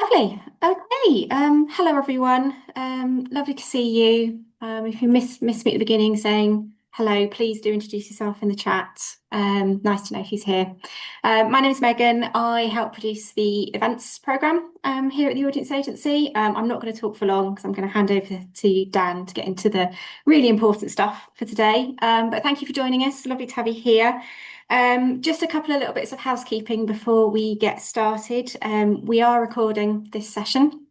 Lovely. Okay. Hello everyone. Lovely to see you. If you missed me at the beginning saying hello, please do introduce yourself in the chat. Nice to know who's here. My name is Megan. I help produce the events program here at the Audience Agency. I'm not going to talk for long because I'm going to hand over to Dan to get into the really important stuff for today. But thank you for joining us. Lovely to have you here. Just a couple of little bits of housekeeping before we get started. We are recording this session.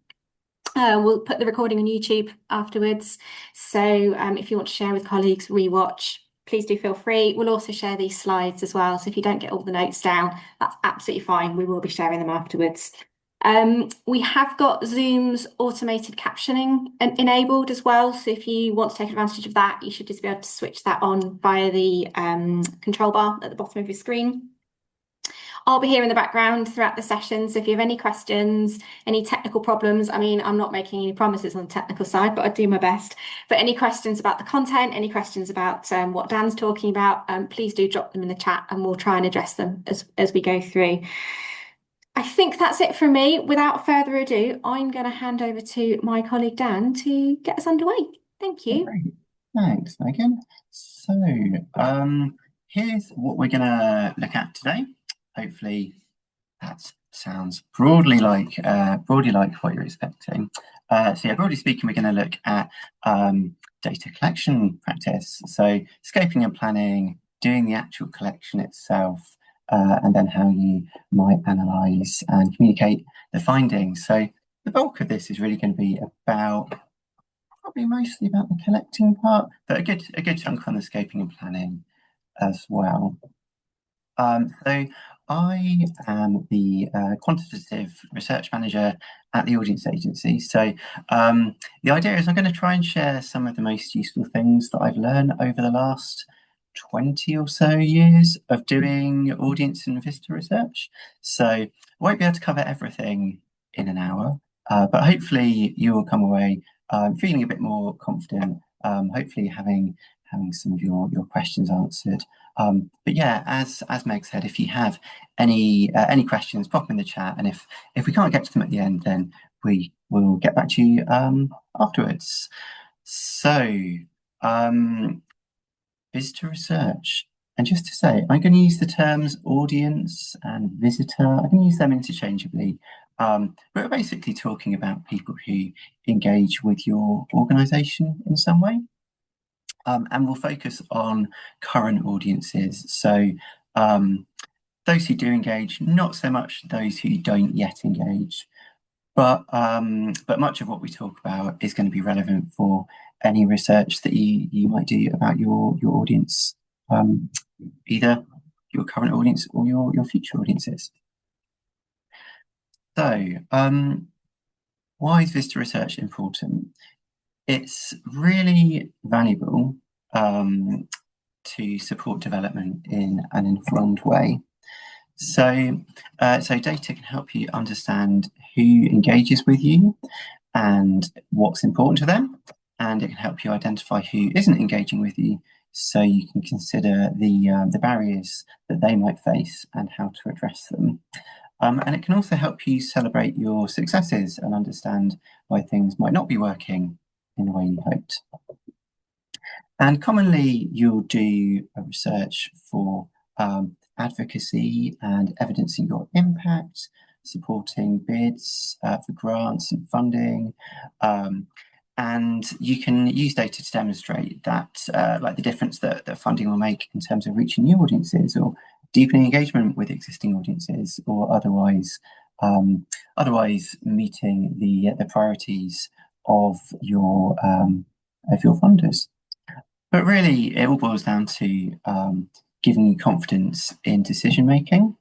We'll put the recording on YouTube afterwards. So if you want to share with colleagues, rewatch, please do feel free. We'll also share these slides as well. So if you don't get all the notes down, that's absolutely fine. We will be sharing them afterwards. We have got Zoom's automated captioning enabled as well. So if you want to take advantage of that, you should just be able to switch that on via the control bar at the bottom of your screen. I'll be here in the background throughout the session. So if you have any questions, any technical problems, I mean, I'm not making any promises on the technical side, but I do my best. But any questions about the content, any questions about what Dan's talking about, please do drop them in the chat and we'll try and address them as we go through. I think that's it from me. Without further ado, I'm going to hand over to my colleague Dan to get us underway. Thank you. Great. Thanks, Megan. So, here's what we're going to look at today. Hopefully, that sounds broadly like what you're expecting. So, yeah, broadly speaking, we're going to look at data collection practice. So, scoping and planning, doing the actual collection itself, and then how you might analyse and communicate the findings. So, the bulk of this is really going to be about probably mostly about the collecting part, but a good chunk on the scoping and planning as well. So I am the quantitative research manager at the Audience Agency. So the idea is I'm going to try and share some of the most useful things that I've learned over the last 20 or so years of doing audience and visitor research. So I won't be able to cover everything in an hour, but hopefully you will come away feeling a bit more confident, hopefully having some of your questions answered. But yeah, as Meg said, if you have any questions, pop them in the chat, and if we can't get to them at the end, then we will get back to you afterwards. So visitor research. And just to say, I'm going to use the terms audience and visitor. I'm going to use them interchangeably. But we're basically talking about people who engage with your organisation in some way. And we'll focus on current audiences. So those who do engage, not so much those who don't yet engage. But much of what we talk about is going to be relevant for any research that you might do about your audience, either your current audience or your future audiences. So, why is visitor research important? It's really valuable to support development in an informed way. So data can help you understand who engages with you and what's important to them, and it can help you identify who isn't engaging with you, so you can consider the barriers that they might face and how to address them. And it can also help you celebrate your successes and understand why things might not be working in the way you hoped. And commonly, you'll do a research for advocacy and evidencing your impact, supporting bids for grants and funding. And you can use data to demonstrate that, like the difference that funding will make in terms of reaching new audiences or deepening engagement with existing audiences, or otherwise meeting the priorities of your funders. But really, it all boils down to giving you confidence in decision making,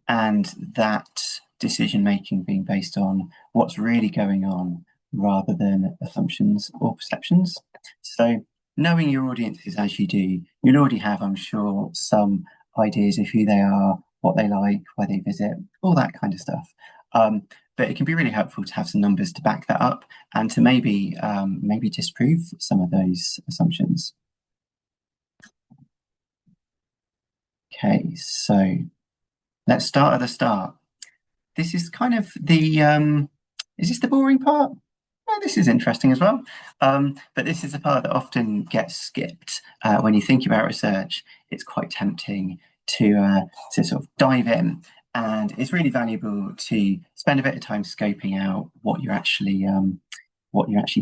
and that decision making being based on what's really going on rather than assumptions or perceptions. So knowing your audiences as you do, you'll already have, I'm sure, some ideas of who they are, what they like, where they visit, all that kind of stuff. But it can be really helpful to have some numbers to back that up and to maybe disprove some of those assumptions. Okay, so let's start at the start. This is kind of the is this the boring part? Oh, this is interesting as well. But this is the part that often gets skipped when you think about research. It's quite tempting to sort of dive in, and it's really valuable to spend a bit of time scoping out what you're actually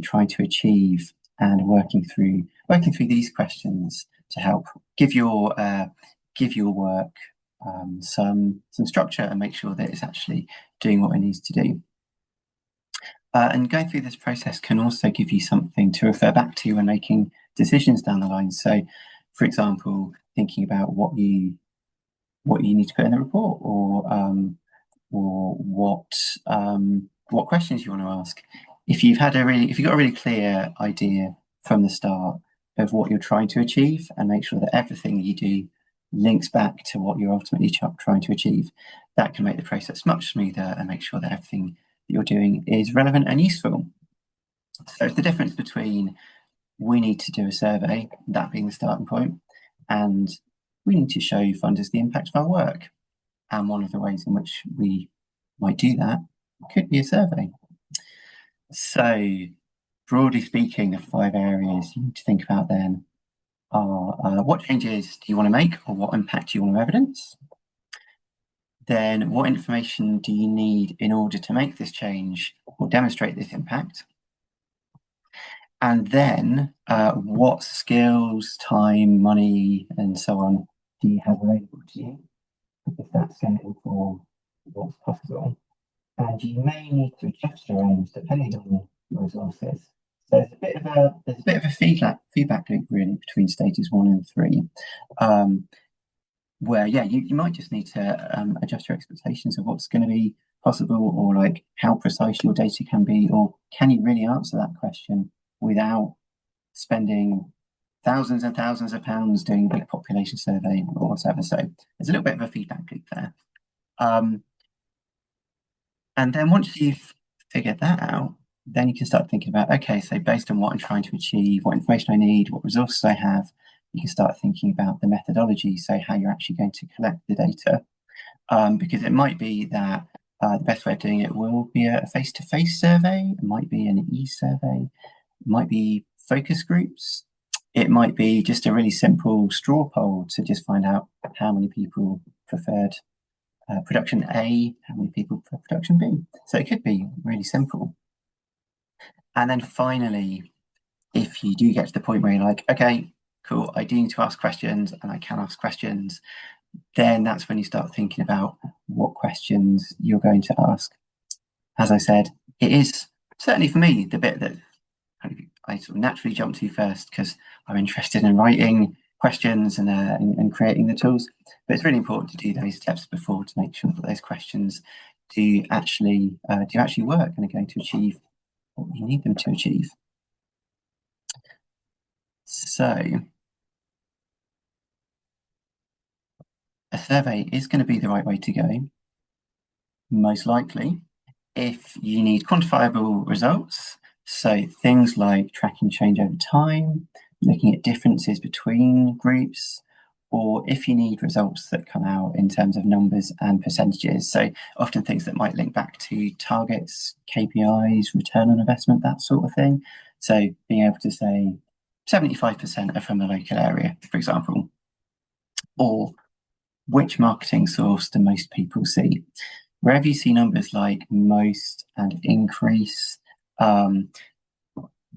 trying to achieve and working through these questions to help give your work some structure and make sure that it's actually doing what it needs to do. And going through this process can also give you something to refer back to when making decisions down the line. So, for example, thinking about what you need to put in the report, or what questions you want to ask. If you've got a really clear idea from the start of what you're trying to achieve, and make sure that everything you do links back to what you're ultimately trying to achieve, that can make the process much smoother and make sure that everything that you're doing is relevant and useful. So it's the difference between we need to do a survey, that being the starting point, and we need to show funders the impact of our work. And one of the ways in which we might do that could be a survey. So, broadly speaking, the 5 areas you need to think about then are what changes do you want to make, or what impact do you want to evidence? Then, what information do you need in order to make this change or demonstrate this impact? And then, what skills, time, money, and so on do you have available to you? Because that's going to inform what's possible. And you may need to adjust your aims depending on your resources. So there's a bit of a feedback loop really between stages 1 and 3, where you might just need to adjust your expectations of what's going to be possible, or like how precise your data can be, or can you really answer that question without spending thousands and thousands of pounds doing a big population survey or whatever. So there's a little bit of a feedback loop there. And then once you've figured that out, then you can start thinking about, okay, so based on what I'm trying to achieve, what information I need, what resources I have, you can start thinking about the methodology, so how you're actually going to collect the data. Because it might be that the best way of doing it will be a face-to-face survey, it might be an e-survey, it might be focus groups, it might be just a really simple straw poll to just find out how many people preferred production A, how many people for production B. So it could be really simple. And then finally, if you do get to the point where you're like, okay, cool, I do need to ask questions and I can ask questions, then that's when you start thinking about what questions you're going to ask. As I said, it is certainly for me the bit that I sort of naturally jump to first, because I'm interested in writing questions and creating the tools. But it's really important to do those steps before to make sure that those questions do actually work and are going to achieve what you need them to achieve. So a survey is going to be the right way to go, most likely, if you need quantifiable results. So things like tracking change over time, looking at differences between groups, or if you need results that come out in terms of numbers and percentages. So often things that might link back to targets, KPIs, return on investment, that sort of thing. So being able to say 75% are from the local area, for example, or which marketing source do most people see? Wherever you see numbers like most and increase,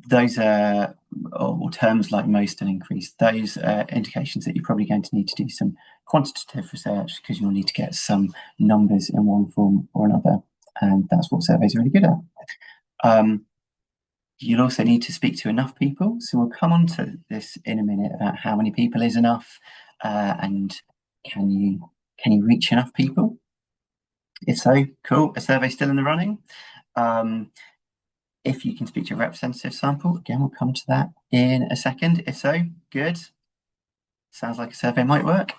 those are, or terms like most and increase, those are indications that you're probably going to need to do some quantitative research, because you'll need to get some numbers in one form or another. And that's what surveys are really good at. You'll also need to speak to enough people. So we'll come on to this in a minute about how many people is enough, and can you reach enough people? If so, cool, a survey's still in the running. If you can speak to a representative sample, again, we'll come to that in a second. If so, good. Sounds like a survey might work.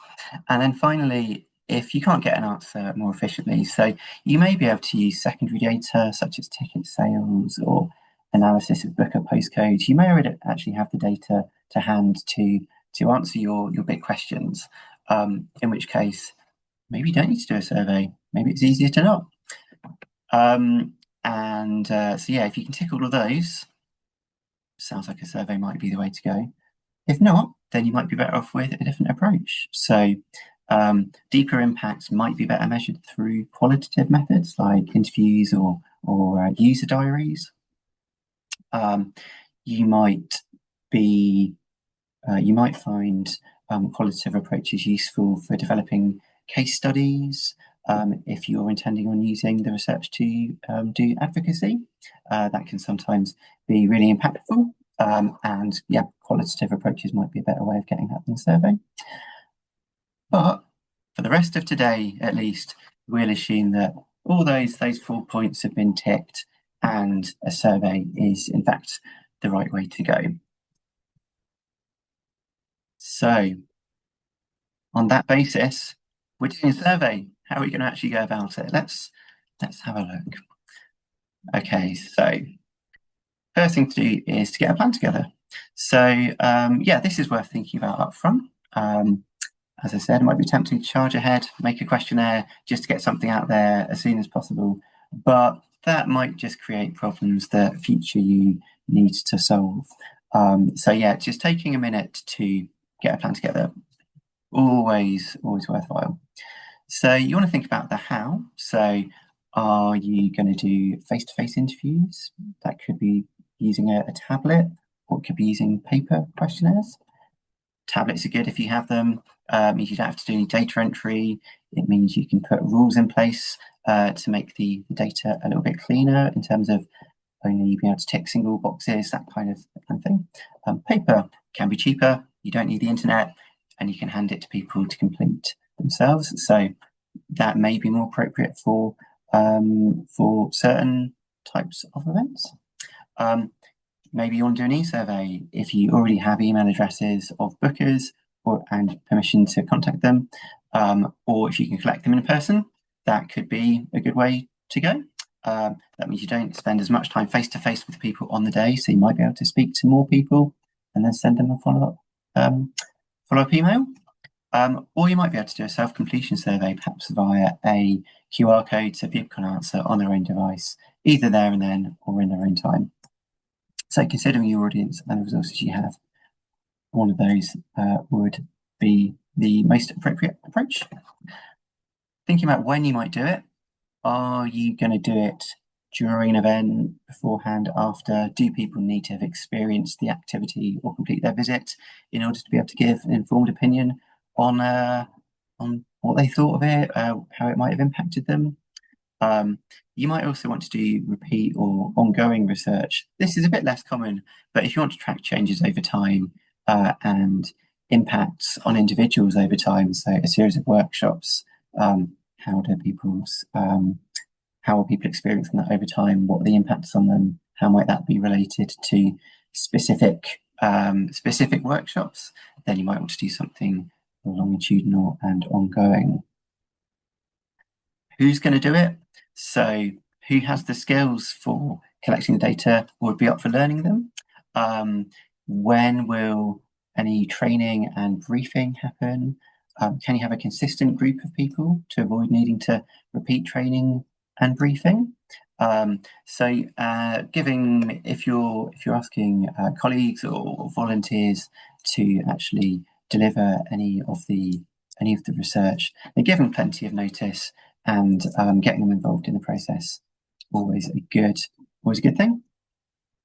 And then finally, if you can't get an answer more efficiently, so you may be able to use secondary data such as ticket sales or analysis of booker postcodes. You may already actually have the data to hand to answer your big questions, in which case maybe you don't need to do a survey. Maybe it's easier to not. And so yeah, if you can tick all of those, sounds like a survey might be the way to go. If not, then you might be better off with a different approach. So deeper impacts might be better measured through qualitative methods like interviews or user diaries. You might be you might find qualitative approaches useful for developing case studies. If you're intending on using the research to do advocacy, that can sometimes be really impactful. And yeah, qualitative approaches might be a better way of getting that in the survey. But for the rest of today, at least, we'll assume that all those 4 points have been ticked and a survey is in fact the right way to go. So on that basis, we're doing a survey. How are we going to actually go about it? Let's have a look. Okay, so first thing to do is to get a plan together. So yeah, this is worth thinking about up front. As I said, it might be tempting to charge ahead, make a questionnaire just to get something out there as soon as possible, but that might just create problems that future you need to solve. So yeah, just taking a minute to get a plan together, always worthwhile. So you want to think about the how. So are you going to do face-to-face interviews? That could be using a tablet, or it could be using paper questionnaires. Tablets are good if you have them. Means you don't have to do any data entry. It means you can put rules in place to make the data a little bit cleaner in terms of only being able to tick single boxes, that kind of thing. Paper can be cheaper. You don't need the internet, and you can hand it to people to complete themselves. So that may be more appropriate for certain types of events. Maybe you want to do an e-survey if you already have email addresses of bookers and permission to contact them, or if you can collect them in person, that could be a good way to go. That means you don't spend as much time face to face with people on the day, so you might be able to speak to more people and then send them a follow-up email. Or you might be able to do a self-completion survey, perhaps via a QR code, so people can answer on their own device, either there and then or in their own time. So considering your audience and the resources you have, one of those would be the most appropriate approach. Thinking about when you might do it, are you going to do it during an event, beforehand, after? Do people need to have experienced the activity or complete their visit in order to be able to give an informed opinion on what they thought of it, how it might have impacted them? You might also want to do repeat or ongoing research. This is a bit less common, but if you want to track changes over time and impacts on individuals over time, so a series of workshops, how are people experiencing that over time? What are the impacts on them? How might that be related to specific workshops? Then you might want to do something longitudinal and ongoing. Who's going to do it? So who has the skills for collecting the data or would be up for learning them? When will any training and briefing happen? Can you have a consistent group of people to avoid needing to repeat training and briefing? Giving if you're asking colleagues or volunteers to actually deliver any of the research, they're given plenty of notice, and getting them involved in the process always a good thing.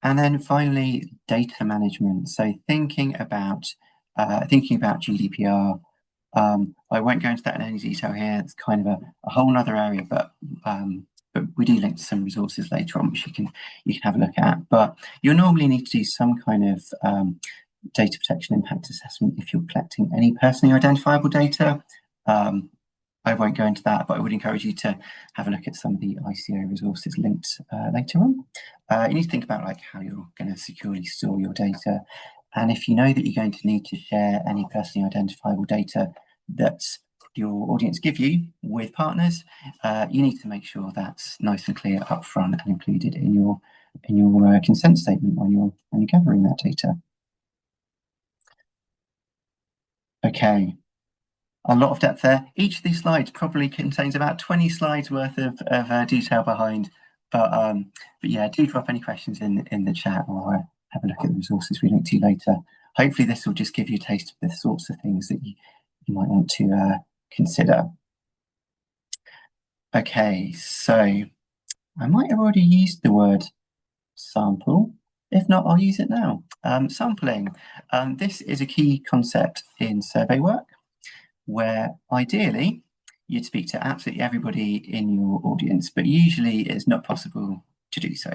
And then finally, data management. So thinking about GDPR. I won't go into that in any detail here. It's kind of a whole other area, but we do link to some resources later on, which you can have a look at. But you'll normally need to do some kind of data protection impact assessment if you're collecting any personally identifiable data. I won't go into that, but I would encourage you to have a look at some of the ICO resources linked later on. You need to think about how you're going to securely store your data. And if you know that you're going to need to share any personally identifiable data that your audience give you with partners, you need to make sure that's nice and clear upfront and included in your consent statement when you're gathering that data. Okay, a lot of depth there. Each of these slides probably contains about 20 slides worth of detail behind, But yeah, do drop any questions in the chat, or have a look at the resources we link to later. Hopefully this will just give you a taste of the sorts of things that you might want to consider. Okay, so I might have already used the word sample. If not, I'll use it now. Sampling. This is a key concept in survey work, where ideally you'd speak to absolutely everybody in your audience, but usually it's not possible to do so.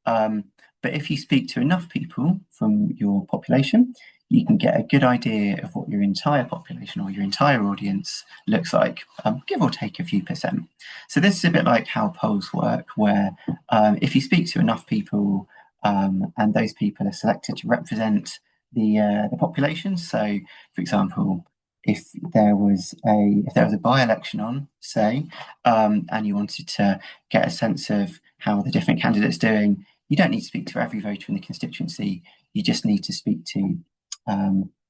But if you speak to enough people from your population, you can get a good idea of what your entire population or your entire audience looks like, give or take a few percent. So this is a bit like how polls work, where if you speak to enough people and those people are selected to represent the population. So, for example, if there was a by-election on, say, and you wanted to get a sense of how the different candidates doing, you don't need to speak to every voter in the constituency. You just need to speak to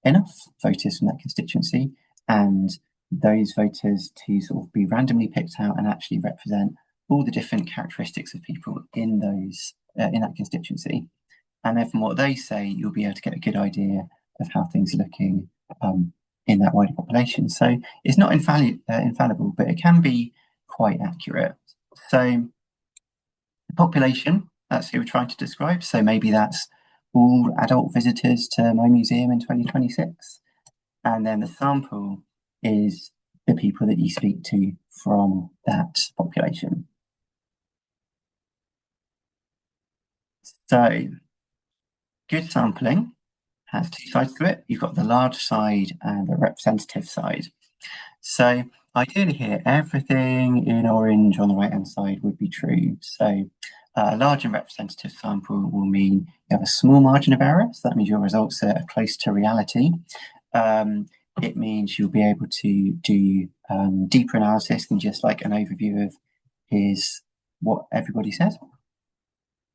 enough voters from that constituency, and those voters to sort of be randomly picked out and actually represent all the different characteristics of people in those in that constituency. And then from what they say, you'll be able to get a good idea of how things are looking in that wider population. So it's not infallible, but it can be quite accurate. So the population, that's who we're trying to describe. So maybe that's all adult visitors to my museum in 2026. And then the sample is the people that you speak to from that population. So good sampling has two sides to it. You've got the large side and the representative side. So ideally here, everything in orange on the right-hand side would be true. So a large and representative sample will mean you have a small margin of error. So that means your results are close to reality. It means you'll be able to do deeper analysis than just like an overview of here's what everybody says.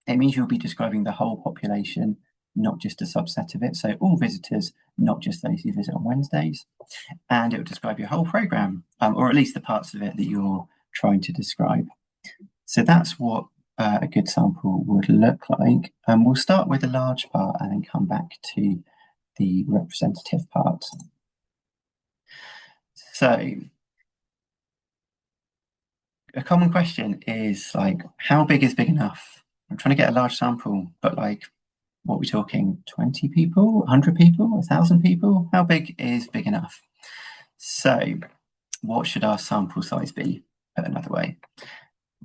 It means you'll be describing the whole population, not just a subset of it. So all visitors, not just those who visit on Wednesdays. And it will describe your whole program, or at least the parts of it that you're trying to describe. So that's what a good sample would look like. We'll start with the large part and then come back to the representative part. So a common question is like, how big is big enough? I'm trying to get a large sample, but like, what are we talking? 20 people, 100 people, 1,000 people? How big is big enough? So what should our sample size be, put another way?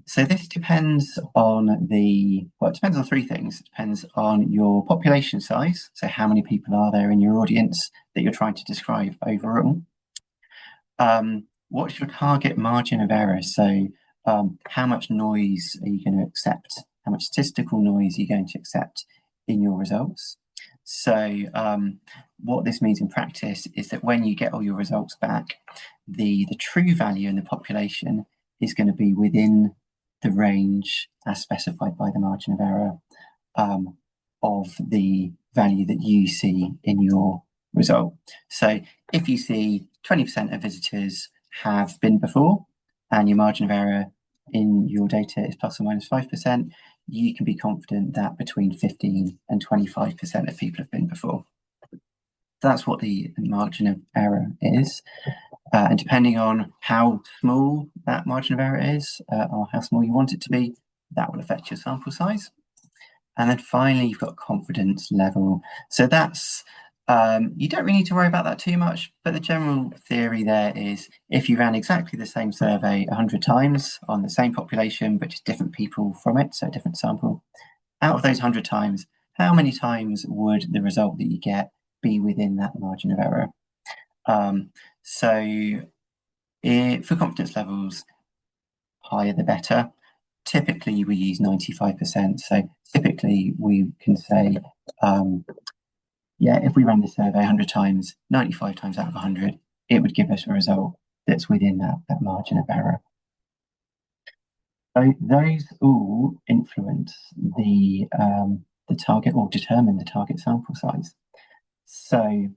So this depends on it depends on three things. It depends on your population size, so how many people are there in your audience that you're trying to describe overall. What's your target margin of error? So how much noise are you going to accept? How much statistical noise are you going to accept in your results? So what this means in practice is that when you get all your results back, the true value in the population is going to be within the range as specified by the margin of error of the value that you see in your result. So if you see 20% of visitors have been before and your margin of error in your data is plus or minus 5%, you can be confident that between 15 and 25% of people have been before. That's what the margin of error is. And depending on how small that margin of error is, or how small you want it to be, that will affect your sample size. And then finally, you've got confidence level. So that's, you don't really need to worry about that too much, but the general theory there is if you ran exactly the same survey 100 times on the same population, but just different people from it, so a different sample, out of those 100 times, how many times would the result that you get be within that margin of error? For confidence levels, higher the better. Typically, we use 95%. So typically, we can say, if we ran the survey 100 times, 95 times out of 100, it would give us a result that's within that margin of error. So those all influence the target or determine the target sample size. So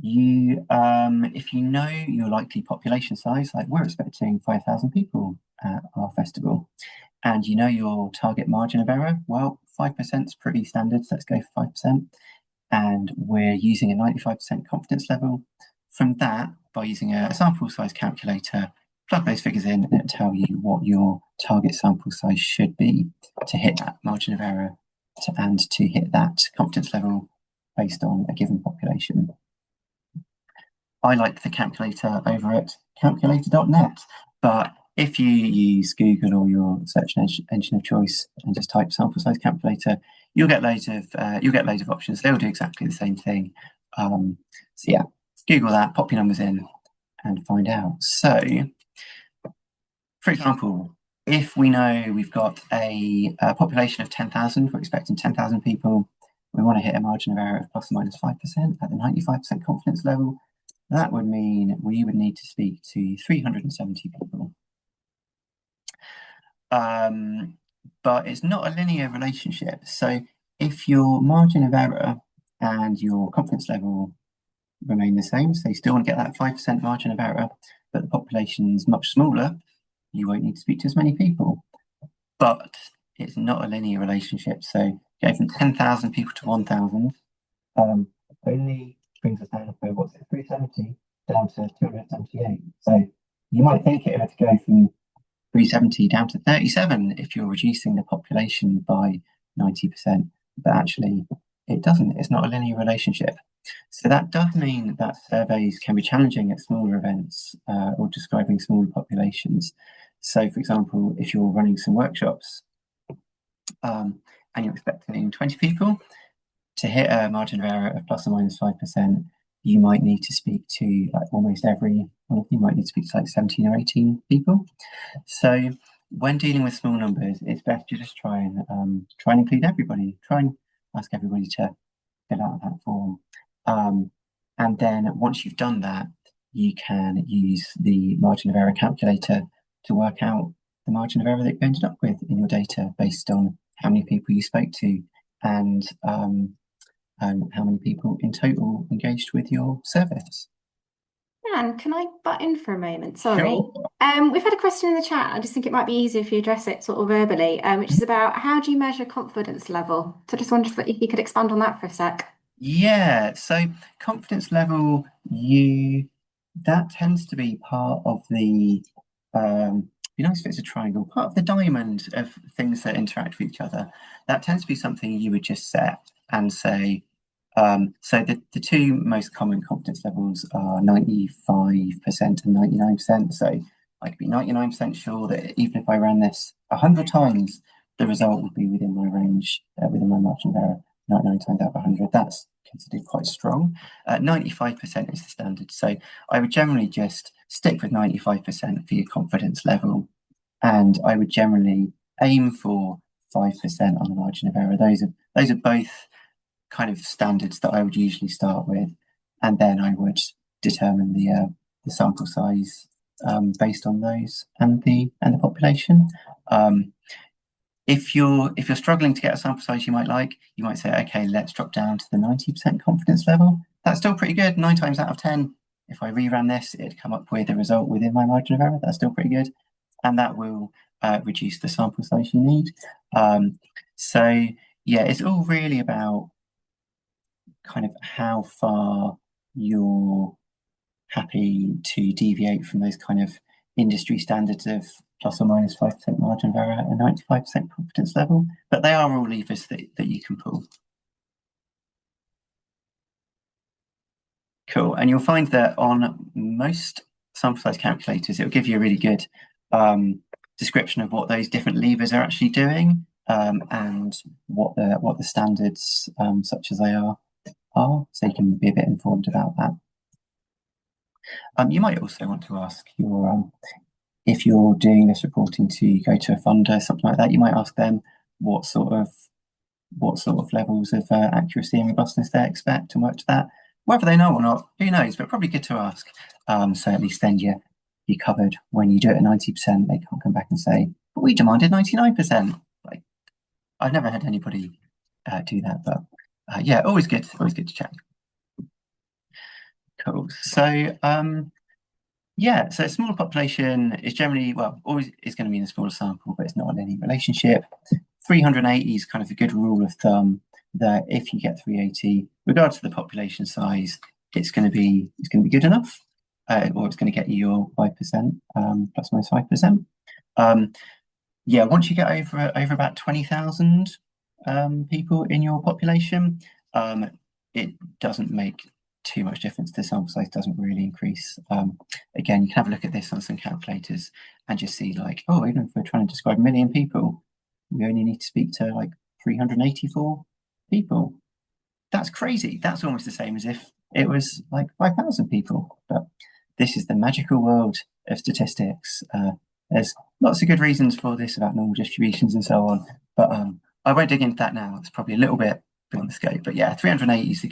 you, if you know your likely population size, like we're expecting 5,000 people at our festival, and you know your target margin of error, well, 5% is pretty standard, so let's go for 5%. And we're using a 95% confidence level. From that, by using a sample size calculator, plug those figures in and it'll tell you what your target sample size should be to hit that margin of error and to hit that confidence level based on a given population. I like the calculator over at calculator.net, but if you use Google or your search engine of choice and just type sample size calculator, you'll get loads of options. They'll do exactly the same thing. So yeah, Google that, pop your numbers in, and find out. So, for example, if we know we've got a population of 10,000, we're expecting 10,000 people, we want to hit a margin of error of plus or minus 5% at the 95% confidence level. That would mean we would need to speak to 370 people. But it's not a linear relationship. So if your margin of error and your confidence level remain the same, so you still want to get that 5% margin of error, but the population is much smaller, you won't need to speak to as many people. But it's not a linear relationship. So going from 10,000 people to 1,000 only brings us down to, what's it, 370 down to 278. So you might think it had to go from 370 down to 37 if you're reducing the population by 90%, but actually it doesn't. It's not a linear relationship. So that does mean that surveys can be challenging at smaller events or describing smaller populations. So, for example, if you're running some workshops and you're expecting 20 people to hit a margin of error of plus or minus 5%, you might need to speak to like almost every one of you might need to speak to like 17 or 18 people. So when dealing with small numbers, it's best to just try and include everybody. Try and ask everybody to fill out that form. And then once you've done that, you can use the margin of error calculator to work out the margin of error that you ended up with in your data based on how many people you spoke to and how many people in total engaged with your service. Dan, can I butt in for a moment? Sorry. Sure. We've had a question in the chat. I just think it might be easier if you address it sort of verbally, which is about how do you measure confidence level? So I just wondered if you could expand on that for a sec. Yeah, so confidence level, that tends to be part of the be nice if it's a triangle, part of the diamond of things that interact with each other. That tends to be something you would just set and say, so the two most common confidence levels are 95% and 99%. So I could be 99% sure that even if I ran this 100 times, the result would be within my range, within my margin of error. 99 times out of 100, that's considered quite strong. 95% is the standard. So I would generally just stick with 95% for your confidence level. And I would generally aim for 5% on the margin of error. Those are both kind of standards that I would usually start with. And then I would determine the sample size based on those and the population. If you're struggling to get a sample size you might say, okay, let's drop down to the 90% confidence level. That's still pretty good. 9 times out of 10, if I reran this, it'd come up with a result within my margin of error. That's still pretty good. And that will reduce the sample size you need. So yeah, it's all really about kind of how far you're happy to deviate from those kind of industry standards of plus or minus 5% margin of error and 95% confidence level, but they are all levers that you can pull. Cool, and you'll find that on most sample size calculators, it'll give you a really good description of what those different levers are actually doing and what the standards, such as they are, so you can be a bit informed about that. You might also want to ask your if you're doing this reporting to go to a funder, something like that, you might ask them what sort of levels of accuracy and robustness they expect and work to that. Whether they know or not, who knows? But probably good to ask. So at least then you're covered. When you do it at 90%, they can't come back and say, "But we demanded 99%." Like I've never had anybody do that, but yeah, always good to check. Cool. So Yeah, so a smaller population is generally, well, always is going to be in a smaller sample, but it's not a linear relationship. 380 is kind of a good rule of thumb that if you get 380, regardless of the population size, it's going to be good enough, or it's going to get you your 5%, plus minus 5%. Yeah, once you get over about 20,000 people in your population, it doesn't make too much difference. The sample size doesn't really increase. Again, you can have a look at this on some calculators and just see like, oh, even if we're trying to describe a million people, we only need to speak to like 384 people. That's crazy. That's almost the same as if it was like 5,000 people. But this is the magical world of statistics. There's lots of good reasons for this about normal distributions and so on, but I won't dig into that now. It's probably a little bit beyond the scope. But yeah, 380 is a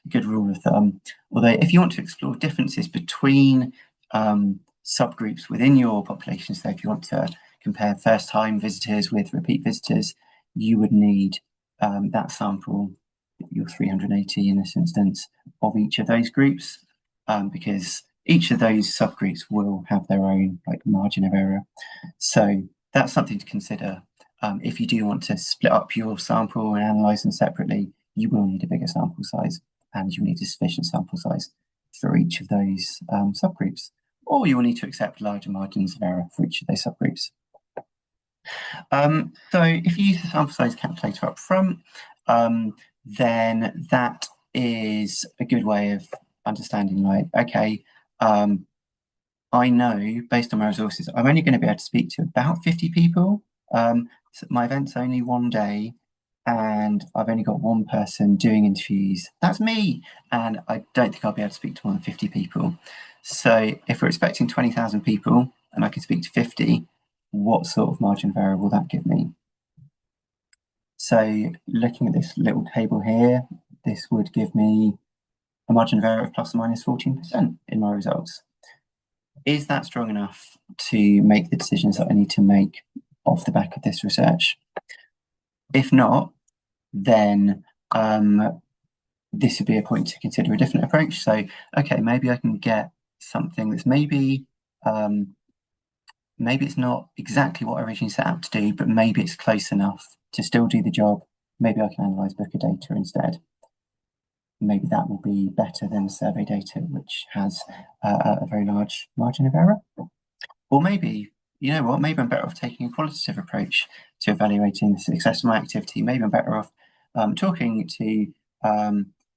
good rule of thumb. Although if you want to explore differences between subgroups within your population, so if you want to compare first-time visitors with repeat visitors, you would need that sample, your 380 in this instance, of each of those groups, because each of those subgroups will have their own like margin of error. So that's something to consider. If you do want to split up your sample and analyze them separately, you will need a bigger sample size, and you will need a sufficient sample size for each of those subgroups, or you will need to accept larger margins of error for each of those subgroups. So if you use the sample size calculator up front, then that is a good way of understanding, like, okay, I know based on my resources, I'm only going to be able to speak to about 50 people. So my event's only one day, and I've only got one person doing interviews. That's me, and I don't think I'll be able to speak to more than 50 people. So if we're expecting 20,000 people and I can speak to 50, what sort of margin of error will that give me? So looking at this little table here, this would give me a margin of error of plus or minus 14% in my results. Is that strong enough to make the decisions that I need to make off the back of this research? If not, then this would be a point to consider a different approach. So, okay, maybe I can get something that's maybe it's not exactly what I originally set out to do, but maybe it's close enough to still do the job. Maybe I can analyze Booker data instead. Maybe that will be better than survey data, which has a very large margin of error. Or maybe, you know what, maybe I'm better off taking a qualitative approach to evaluating the success of my activity. Maybe I'm better off talking to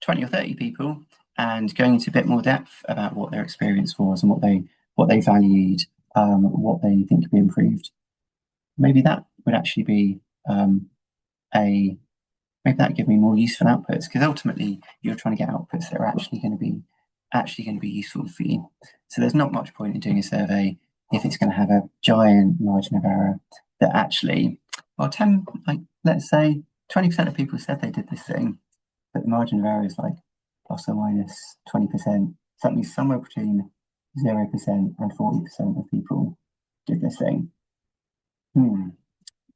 20 or 30 people and going into a bit more depth about what their experience was and what they valued, what they think could be improved. Maybe that would actually be maybe that give me more useful outputs, because ultimately you're trying to get outputs that are actually going to be useful for you. So there's not much point in doing a survey if it's going to have a giant margin of error that actually, well, let's say 20% of people said they did this thing, but the margin of error is like plus or minus 20%, something somewhere between 0% and 40% of people did this thing.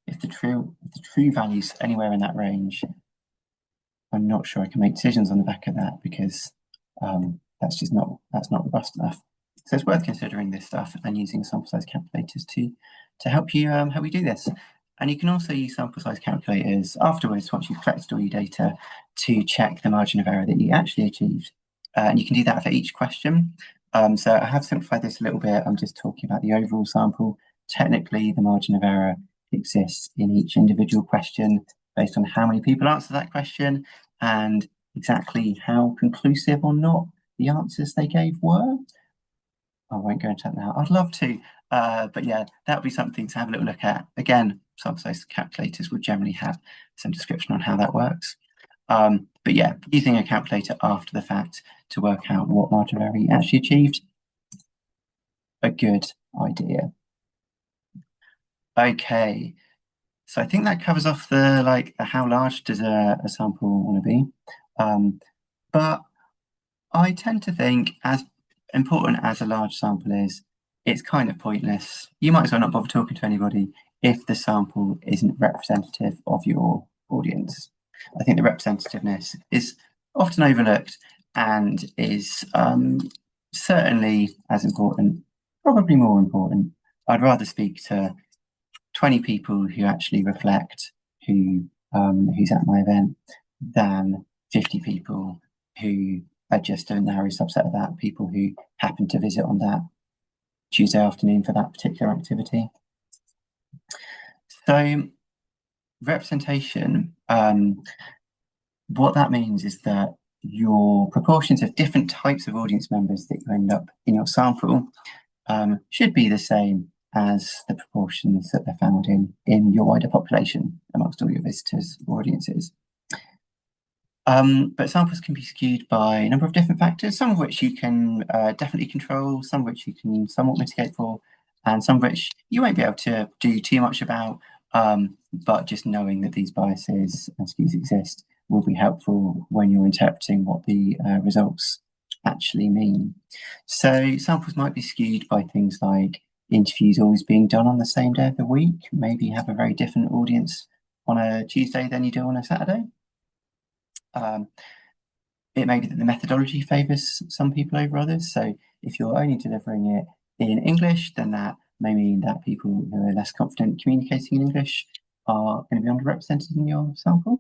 If the true value's anywhere in that range, I'm not sure I can make decisions on the back of that, because that's not robust enough. So it's worth considering this stuff and using sample size calculators to help you do this. And you can also use sample size calculators afterwards, once you've collected all your data, to check the margin of error that you actually achieved. And you can do that for each question. So I have simplified this a little bit. I'm just talking about the overall sample. Technically, the margin of error exists in each individual question based on how many people answer that question and exactly how conclusive or not the answers they gave were. I won't go into that now. I'd love to, but yeah, that would be something to have a little look at. Again, sample size calculators would generally have some description on how that works. But yeah, using a calculator after the fact to work out what margin of error you actually achieved, a good idea. Okay, so I think that covers off the how large does a sample want to be. But I tend to think, as important as a large sample is, it's kind of pointless. You might as well not bother talking to anybody if the sample isn't representative of your audience. I think the representativeness is often overlooked and is certainly as important probably more important. I'd rather speak to 20 people who actually reflect who's at my event than 50 people who are just a narrow subset of that, people who happen to visit on that Tuesday afternoon for that particular activity. So representation, what that means is that your proportions of different types of audience members that you end up in your sample should be the same as the proportions that are found in your wider population amongst all your visitors or audiences. But samples can be skewed by a number of different factors, some of which you can definitely control, some of which you can somewhat mitigate for, and some of which you won't be able to do too much about, but just knowing that these biases and skews exist will be helpful when you're interpreting what the results actually mean. So samples might be skewed by things like interviews always being done on the same day of the week, maybe have a very different audience on a Tuesday than you do on a Saturday. It may be that the methodology favours some people over others. So if you're only delivering it in English, then that may mean that people who are less confident communicating in English are going to be underrepresented in your sample.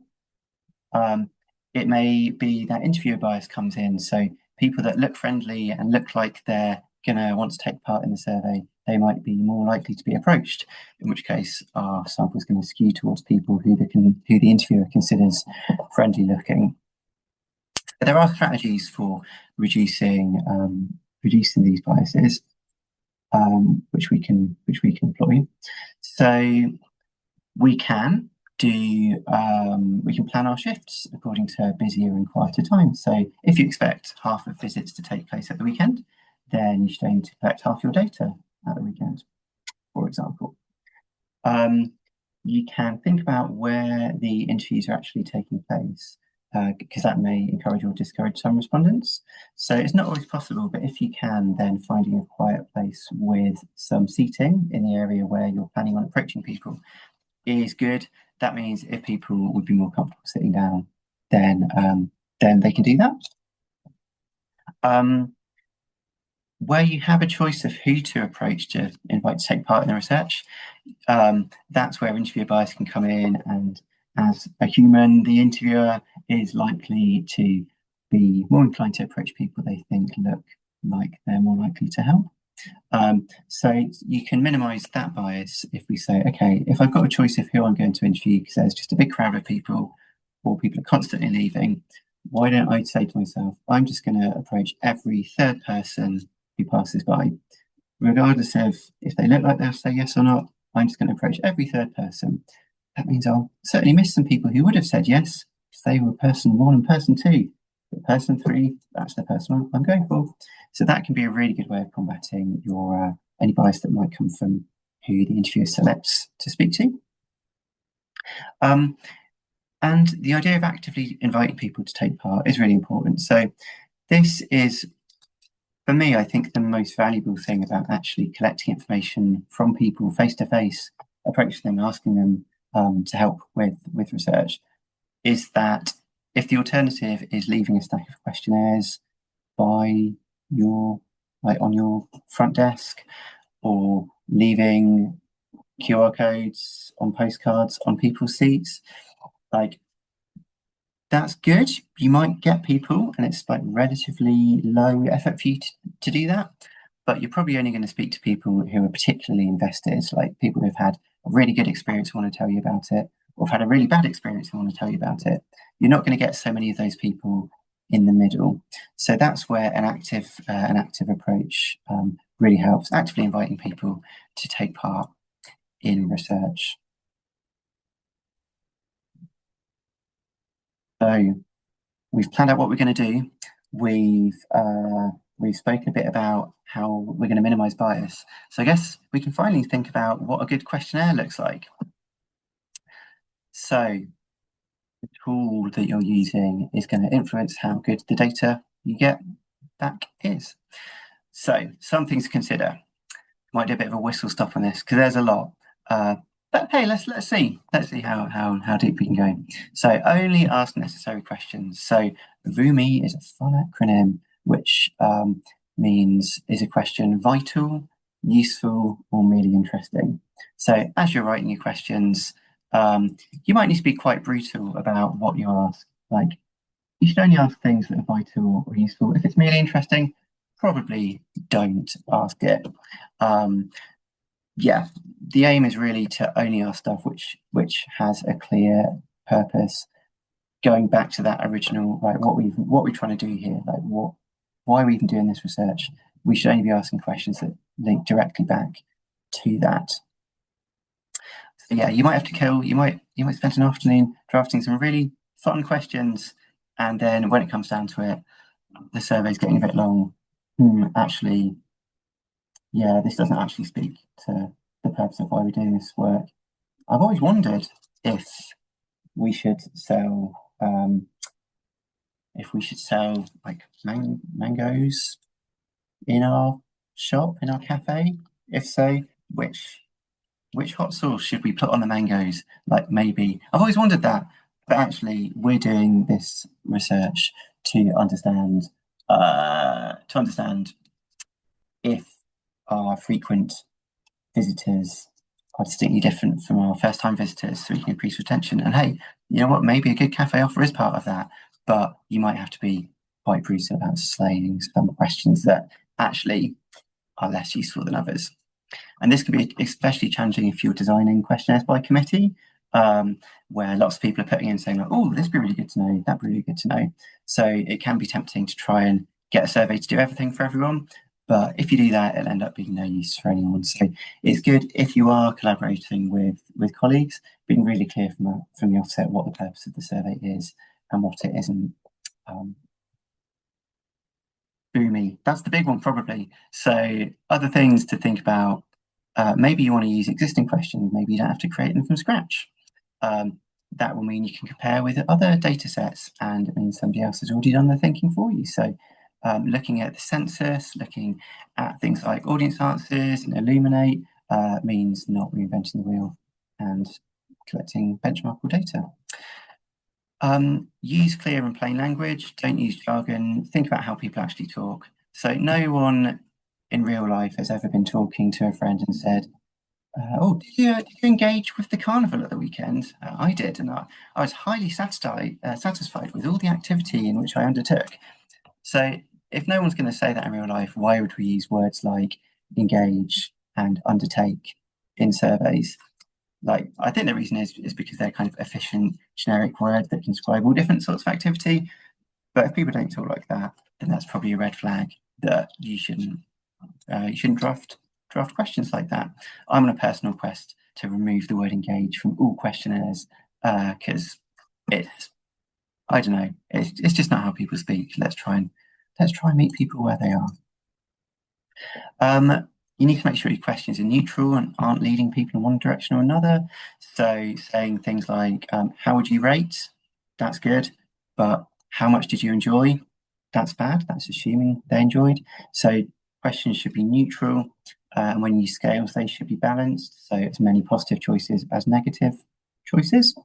It may be that interviewer bias comes in. So people that look friendly and look like they're going to want to take part in the survey, they might be more likely to be approached, in which case our sample is going to skew towards people who the interviewer considers friendly looking. But there are strategies for reducing these biases, which we can employ. So we can plan our shifts according to busier and quieter times. So if you expect half of visits to take place at the weekend, then you should aim to collect half your data at the weekend, for example. You can think about where the interviews are actually taking place, because that may encourage or discourage some respondents. So it's not always possible, but if you can, then finding a quiet place with some seating in the area where you're planning on approaching people is good. That means if people would be more comfortable sitting down, then they can do that. Where you have a choice of who to approach to invite to take part in the research, that's where interviewer bias can come in. And as a human, the interviewer is likely to be more inclined to approach people they think look like they're more likely to help. So you can minimize that bias if we say, okay, if I've got a choice of who I'm going to interview because there's just a big crowd of people or people are constantly leaving, why don't I say to myself, I'm just going to approach every third person who passes by, regardless of if they look like they'll say yes or not. I'm just going to approach every third person. That means I'll certainly miss some people who would have said yes if they were person one and person two. But person three, that's the person I'm going for. So that can be a really good way of combating your any bias that might come from who the interviewer selects to speak to. And the idea of actively inviting people to take part is really important. So this is, for me, I think the most valuable thing about actually collecting information from people face to face, approaching them, asking them to help with research, is that if the alternative is leaving a stack of questionnaires by your on your front desk, or leaving QR codes on postcards on people's seats, that's good. You might get people, and it's relatively low effort for you to do that, but you're probably only going to speak to people who are particularly invested, like people who've had a really good experience and want to tell you about it, or have had a really bad experience and want to tell you about it. You're not going to get so many of those people in the middle. So that's where an active approach really helps, actively inviting people to take part in research. So we've planned out what we're going to do. We've spoken a bit about how we're going to minimize bias. So I guess we can finally think about what a good questionnaire looks like. So the tool that you're using is going to influence how good the data you get back is. So some things to consider. Might do a bit of a whistle stop on this because there's a lot. But hey, let's see how deep we can go. So only ask necessary questions. So RUMI is a fun acronym, which means is a question vital, useful, or merely interesting. So as you're writing your questions, you might need to be quite brutal about what you ask. Like, you should only ask things that are vital or useful. If it's merely interesting, probably don't ask it. Um, yeah, the aim is really to only ask stuff which has a clear purpose. Going back to that original, like what we're trying to do here, like why are we even doing this research? We should only be asking questions that link directly back to that. So yeah, you might have to kill. You might spend an afternoon drafting some really fun questions, and then when it comes down to it, the survey's getting a bit long. Actually, yeah, this doesn't actually speak to the purpose of why we're doing this work. I've always wondered if we should sell like mangoes in our shop, in our cafe. If so, which hot sauce should we put on the mangoes? Like, maybe I've always wondered that, but actually we're doing this research to understand if our frequent visitors are distinctly different from our first time visitors, so we can increase retention. And hey, you know what? Maybe a good cafe offer is part of that, but you might have to be quite brutal about slaying some questions that actually are less useful than others. And this can be especially challenging if you're designing questionnaires by committee, where lots of people are putting in saying, like, oh, this would be really good to know, that'd be really good to know. So it can be tempting to try and get a survey to do everything for everyone. But if you do that, it'll end up being no use for anyone. So it's good if you are collaborating with colleagues, being really clear from the offset what the purpose of the survey is and what it isn't. Boomy, that's the big one probably. So other things to think about, maybe you want to use existing questions, maybe you don't have to create them from scratch. That will mean you can compare with other data sets, and it means somebody else has already done the thinking for you. So looking at the census, looking at things like audience answers and Illuminate means not reinventing the wheel and collecting benchmarkable data. Use clear and plain language, don't use jargon, think about how people actually talk. So no one in real life has ever been talking to a friend and said, oh, did you engage with the carnival at the weekend? I did, and I was highly satisfied with all the activity in which I undertook. So if no one's going to say that in real life, why would we use words like engage and undertake in surveys? Like, I think the reason is because they're kind of efficient, generic words that can describe all different sorts of activity. But if people don't talk like that, then that's probably a red flag that you shouldn't draft questions like that. I'm on a personal quest to remove the word engage from all questionnaires because I don't know, it's just not how people speak. Let's try and meet people where they are. You need to make sure your questions are neutral and aren't leading people in one direction or another. So saying things like, how would you rate? That's good. But how much did you enjoy? That's bad. That's assuming they enjoyed. So questions should be neutral. And when you use scales, they should be balanced. So as many positive choices as negative choices.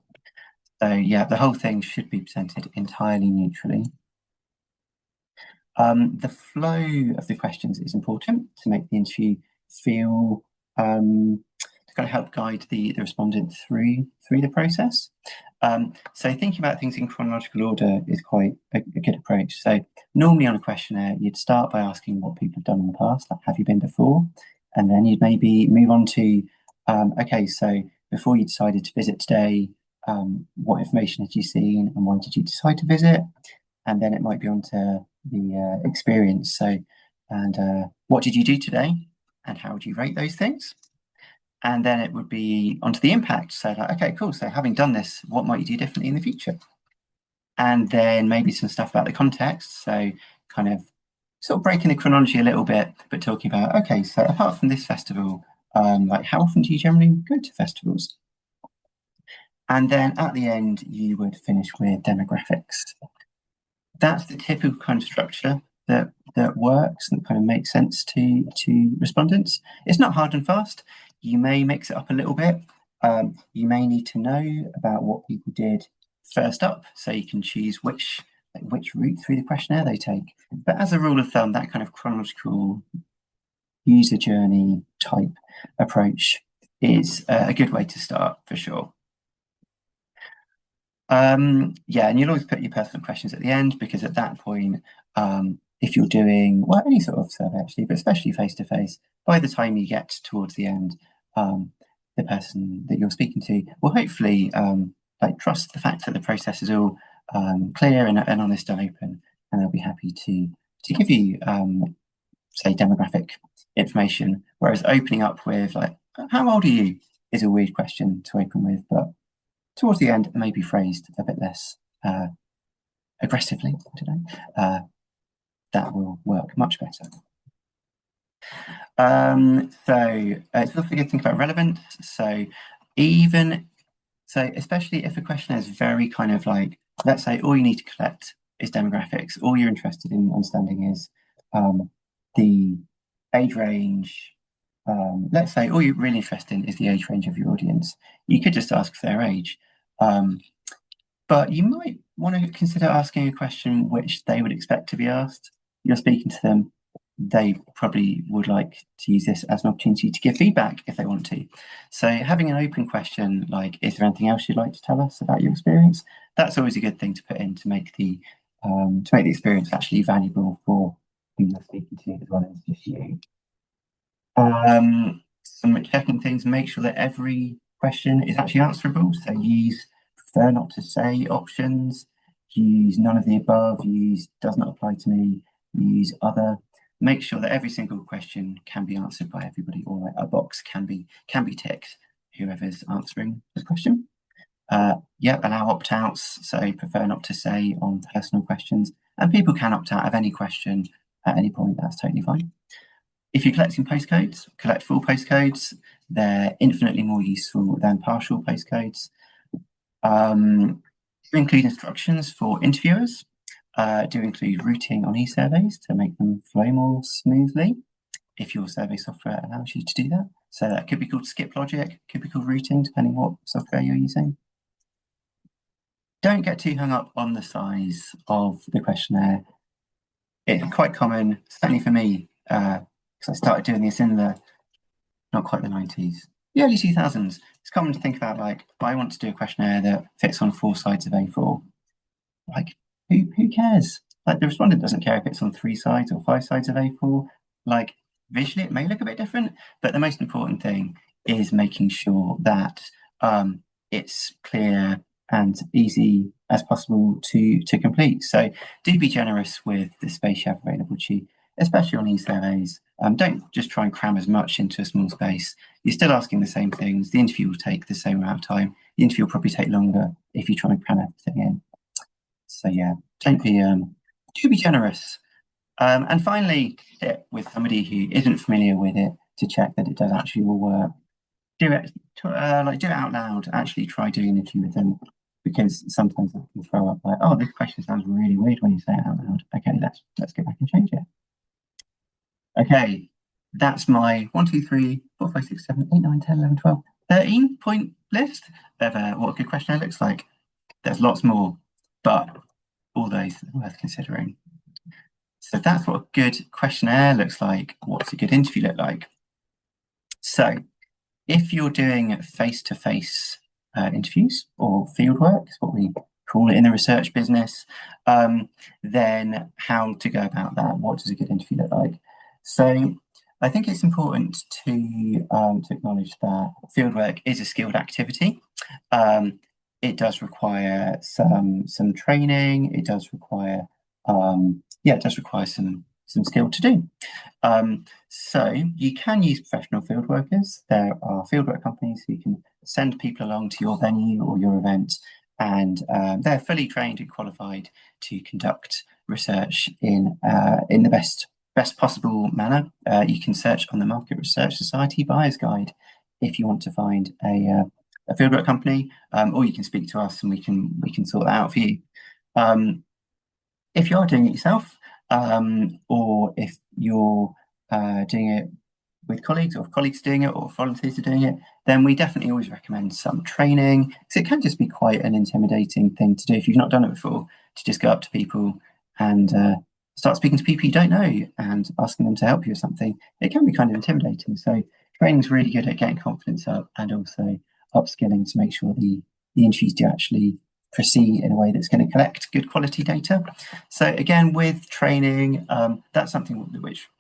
So yeah, the whole thing should be presented entirely neutrally. The flow of the questions is important to make the interview feel to kind of help guide the respondent through the process. So thinking about things in chronological order is quite a good approach. So normally on a questionnaire, you'd start by asking what people have done in the past, like have you been before? And then you'd maybe move on to, okay, so before you decided to visit today, what information had you seen and why did you decide to visit? And then it might be on to the experience. So, and what did you do today? And how would you rate those things? And then it would be onto the impact. So, like, okay, cool. So, having done this, what might you do differently in the future? And then maybe some stuff about the context. So, kind of sort of breaking the chronology a little bit, but talking about, okay, so apart from this festival, like how often do you generally go to festivals? And then at the end, you would finish with demographics. That's the typical kind of structure that works and kind of makes sense to respondents. It's not hard and fast. You may mix it up a little bit. You may need to know about what people did first up, so you can choose which route through the questionnaire they take. But as a rule of thumb, that kind of chronological user journey type approach is a good way to start for sure. Yeah, and you'll always put your personal questions at the end, because at that point, if you're doing, well, any sort of survey actually, but especially face to face, by the time you get towards the end, the person that you're speaking to will hopefully like trust the fact that the process is all clear and honest and open, and they'll be happy to give you say demographic information. Whereas opening up with like, how old are you, is a weird question to open with, but towards the end, it may be phrased a bit less aggressively today. That will work much better. It's also good to think about relevance. Especially if a question is very kind of like, let's say all you need to collect is demographics, all you're interested in understanding is the age range. Let's say all you're really interested in is the age range of your audience. You could just ask their age. But you might want to consider asking a question which they would expect to be asked. You're speaking to them. They probably would like to use this as an opportunity to give feedback if they want to. So having an open question like, is there anything else you'd like to tell us about your experience? That's always a good thing to put in to make the experience actually valuable for who you're speaking to as well as just you. Some checking things, make sure that every question is actually answerable. So use prefer not to say options, use none of the above, use does not apply to me, use other. Make sure that every single question can be answered by everybody, or like a box can be ticked, whoever's answering the question. Allow opt-outs, so prefer not to say on personal questions, and people can opt out of any question at any point. That's totally fine. If you're collecting postcodes, collect full postcodes. They're infinitely more useful than partial postcodes. Include instructions for interviewers. Do include routing on e-surveys to make them flow more smoothly, if your survey software allows you to do that. So that could be called skip logic, could be called routing, depending what software you're using. Don't get too hung up on the size of the questionnaire. It's quite common, certainly for me, because I started doing this in not quite the 90s, the early 2000s. It's common to think about like, I want to do a questionnaire that fits on 4 sides of A4. Like, who cares? Like, the respondent doesn't care if it's on 3 sides or 5 sides of A4. Like, visually it may look a bit different, but the most important thing is making sure that it's clear and easy as possible to complete. So do be generous with the space you have available to you, especially on e-surveys. Don't just try and cram as much into a small space. You're still asking the same things. The interview will take the same amount of time. The interview will probably take longer if you try and cram everything in. So yeah, don't be do be generous. And finally, sit with somebody who isn't familiar with it to check that it does actually will work. Do it do it out loud. Actually try doing an interview with them, because sometimes they can throw up like, oh, this question sounds really weird when you say it out loud. Okay, let's go back and change it. Okay, that's my 1, 2, 3, 4, 5, 6, 7, 8, 9, 10, 11, 12, 13 point list of what a good questionnaire looks like. There's lots more, but all those are worth considering. So that's what a good questionnaire looks like. What's a good interview look like? So if you're doing face-to-face interviews, or fieldwork is what we call it in the research business, then how to go about that? What does a good interview look like? So I think it's important to acknowledge that fieldwork is a skilled activity. It does require some training. It does require some skill to do. So you can use professional field workers. There are fieldwork companies who can send people along to your venue or your event, and they're fully trained and qualified to conduct research in the best possible manner. You can search on the Market Research Society Buyer's Guide if you want to find a fieldwork company, or you can speak to us and we can sort that out for you. If you are doing it yourself, or if you're doing it with colleagues, or if colleagues are doing it, or volunteers are doing it, then we definitely always recommend some training, because it can just be quite an intimidating thing to do if you've not done it before, to just go up to people and start speaking to people you don't know and asking them to help you with something, it can be kind of intimidating. So training is really good at getting confidence up and also upskilling to make sure the interviews do actually proceed in a way that's going to collect good quality data. So again, with training, that's something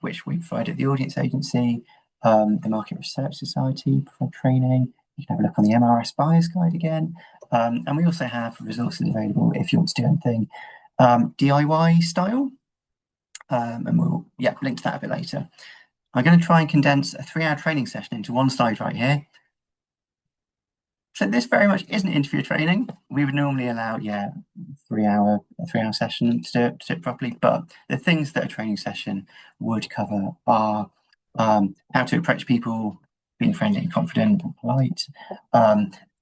which we provide at the audience agency. The Market Research Society provide training. You can have a look on the MRS Buyers Guide again. And we also have resources available if you want to do anything DIY style. And we'll link to that a bit later. I'm going to try and condense a 3-hour training session into one slide right here. So this very much isn't interview training. We would normally allow, a 3-hour session to do it properly. But the things that a training session would cover are how to approach people, being friendly, confident, and polite,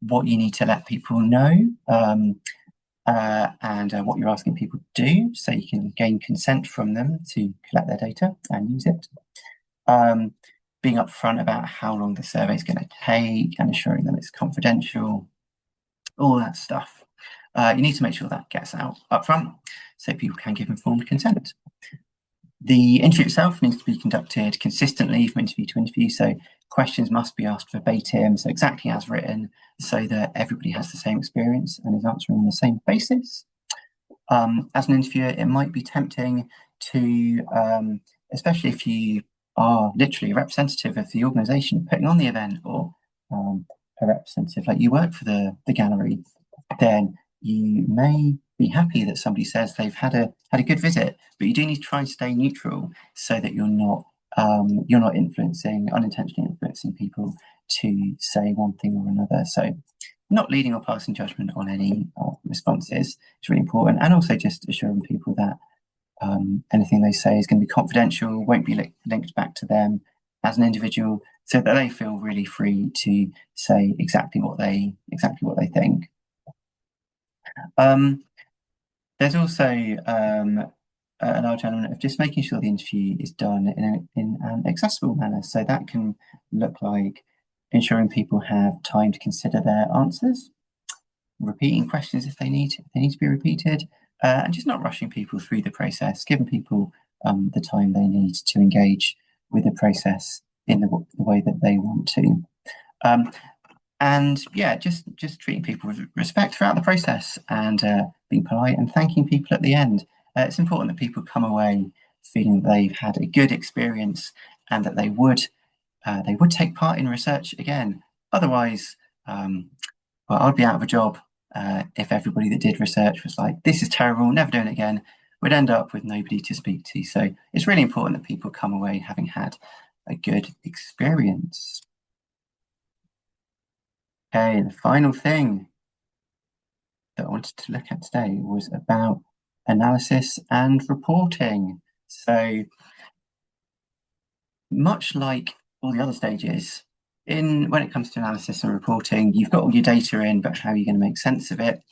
what you need to let people know, and what you're asking people to do, so you can gain consent from them to collect their data and use it. Being upfront about how long the survey is going to take and assuring them it's confidential, all that stuff. You need to make sure that gets out upfront so people can give informed consent. The interview itself needs to be conducted consistently from interview to interview, so questions must be asked verbatim, so exactly as written, so that everybody has the same experience and is answering on the same basis. As an interviewer, it might be tempting to, especially if you are literally a representative of the organisation putting on the event, or a representative, like you work for the gallery, then you may be happy that somebody says they've had a good visit, but you do need to try and stay neutral so that you're not unintentionally influencing people to say one thing or another. So not leading or passing judgment on any responses is really important, and also just assuring people that anything they say is going to be confidential, won't be linked back to them as an individual, so that they feel really free to say exactly what they think. There's also a large element of just making sure the interview is done in an accessible manner. So that can look like ensuring people have time to consider their answers, repeating questions if they need to be repeated, and just not rushing people through the process, giving people the time they need to engage with the process in the way that they want to. And just treating people with respect throughout the process, and being polite and thanking people at the end. It's important that people come away feeling that they've had a good experience and that they would take part in research again. Otherwise, I'd be out of a job if everybody that did research was like, this is terrible, never doing it again. We'd end up with nobody to speak to. So it's really important that people come away having had a good experience. Okay, the final thing that I wanted to look at today was about analysis and reporting. So much like all the other stages, when it comes to analysis and reporting, you've got all your data in, but how are you going to make sense of it?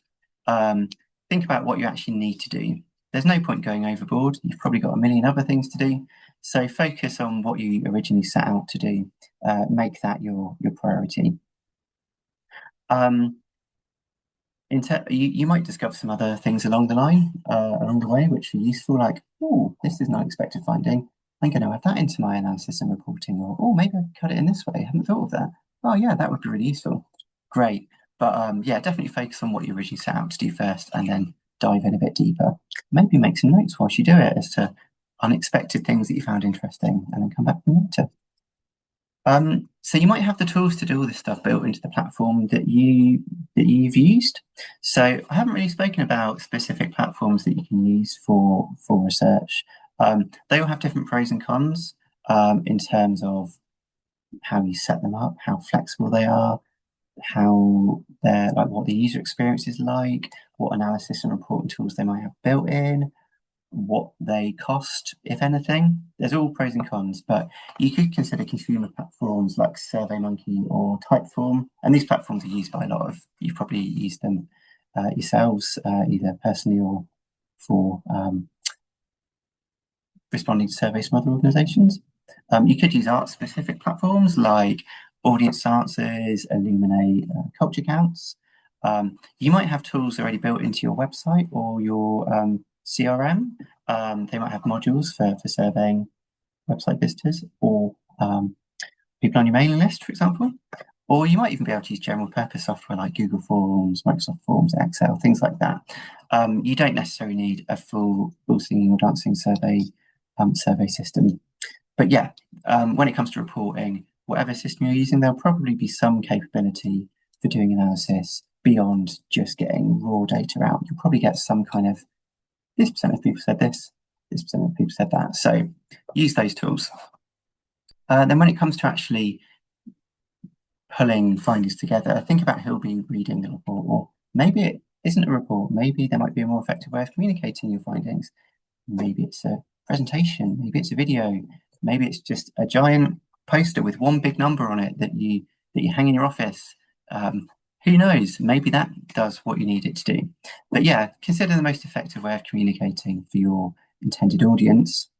Think about what you actually need to do. There's no point going overboard. You've probably got a million other things to do. So focus on what you originally set out to do. Make that your priority. You might discover some other things along the way, which are useful, like, oh, this is an unexpected finding. I'm going to add that into my analysis and reporting, or oh, maybe I could cut it in this way. I haven't thought of that. Oh, yeah, that would be really useful. Great. But definitely focus on what you originally set out to do first, and then dive in a bit deeper. Maybe make some notes whilst you do it as to unexpected things that you found interesting, and then come back to them later. So you might have the tools to do all this stuff built into the platform that you've used. So I haven't really spoken about specific platforms that you can use for research. They all have different pros and cons in terms of how you set them up, how flexible they are, how they're like, what the user experience is like, what analysis and reporting tools they might have built in, what they cost, if anything. There's all pros and cons, but you could consider consumer platforms like SurveyMonkey or Typeform, and these platforms are used by a lot of, you've probably used them yourselves, either personally or for responding to surveys from other organisations. You could use art-specific platforms like Audience Answers, Illuminate, Culture Counts. You might have tools already built into your website or your CRM, They might have modules for surveying website visitors or people on your mailing list, for example. Or you might even be able to use general purpose software like Google Forms, Microsoft Forms, Excel, things like that. You don't necessarily need a full singing or dancing survey system. But yeah, when it comes to reporting, whatever system you're using, there'll probably be some capability for doing analysis beyond just getting raw data out. You'll probably get some kind of this percent of people said this percent of people said that. So use those tools. Then when it comes to actually pulling findings together, think about who'll be reading the report, or maybe it isn't a report. Maybe there might be a more effective way of communicating your findings. Maybe it's a presentation, maybe it's a video, maybe it's just a giant poster with one big number on it that you hang in your office. Who knows? Maybe that does what you need it to do. But yeah, consider the most effective way of communicating for your intended audience.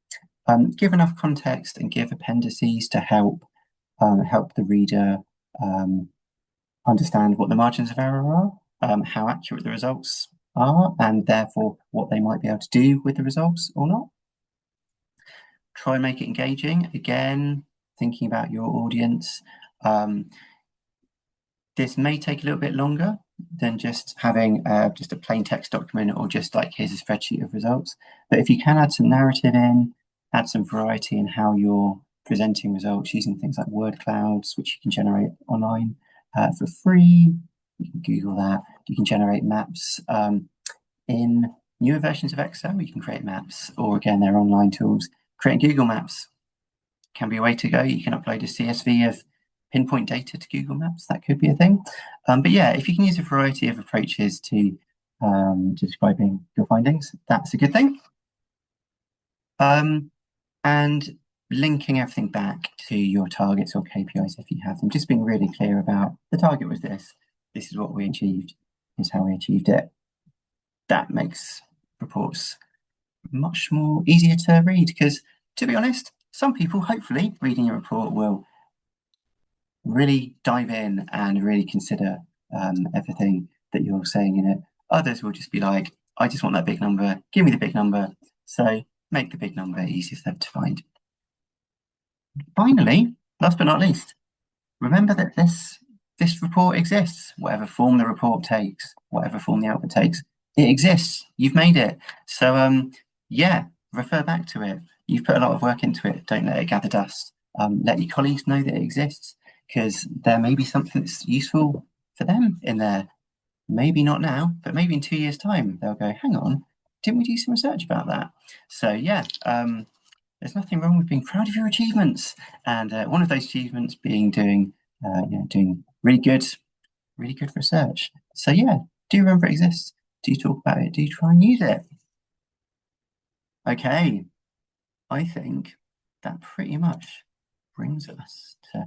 Give enough context and give appendices to help the reader understand what the margins of error are, how accurate the results are, and therefore what they might be able to do with the results or not. Try and make it engaging. Again, thinking about your audience. This may take a little bit longer than just having just a plain text document or just like here's a spreadsheet of results. But if you can add some narrative in, add some variety in how you're presenting results using things like word clouds, which you can generate online for free. You can Google that. You can generate maps in newer versions of Excel. You can create maps, or again, they're online tools. Creating Google Maps can be a way to go. You can upload a CSV of pinpoint data to Google Maps. That could be a thing. But yeah, if you can use a variety of approaches to describing your findings, that's a good thing. And linking everything back to your targets or KPIs if you have them, just being really clear about the target was this is what we achieved, is how we achieved it. That makes reports much more easier to read because, to be honest, some people hopefully reading your report will really dive in and really consider everything that you're saying in it. Others will just be like, I just want that big number, give me the big number. So make the big number easier for them to find. Finally, last but not least, remember that this report exists, whatever form the report takes, whatever form the output takes, it exists. You've made it. So yeah, refer back to it. You've put a lot of work into it. Don't let it gather dust. Let your colleagues know that it exists because there may be something that's useful for them in there. Maybe not now, but maybe in 2 years' time, they'll go, hang on, didn't we do some research about that? So yeah, there's nothing wrong with being proud of your achievements. And one of those achievements being doing really good research. So yeah, do remember it exists. Do talk about it. Do try and use it. Okay, I think that pretty much brings us to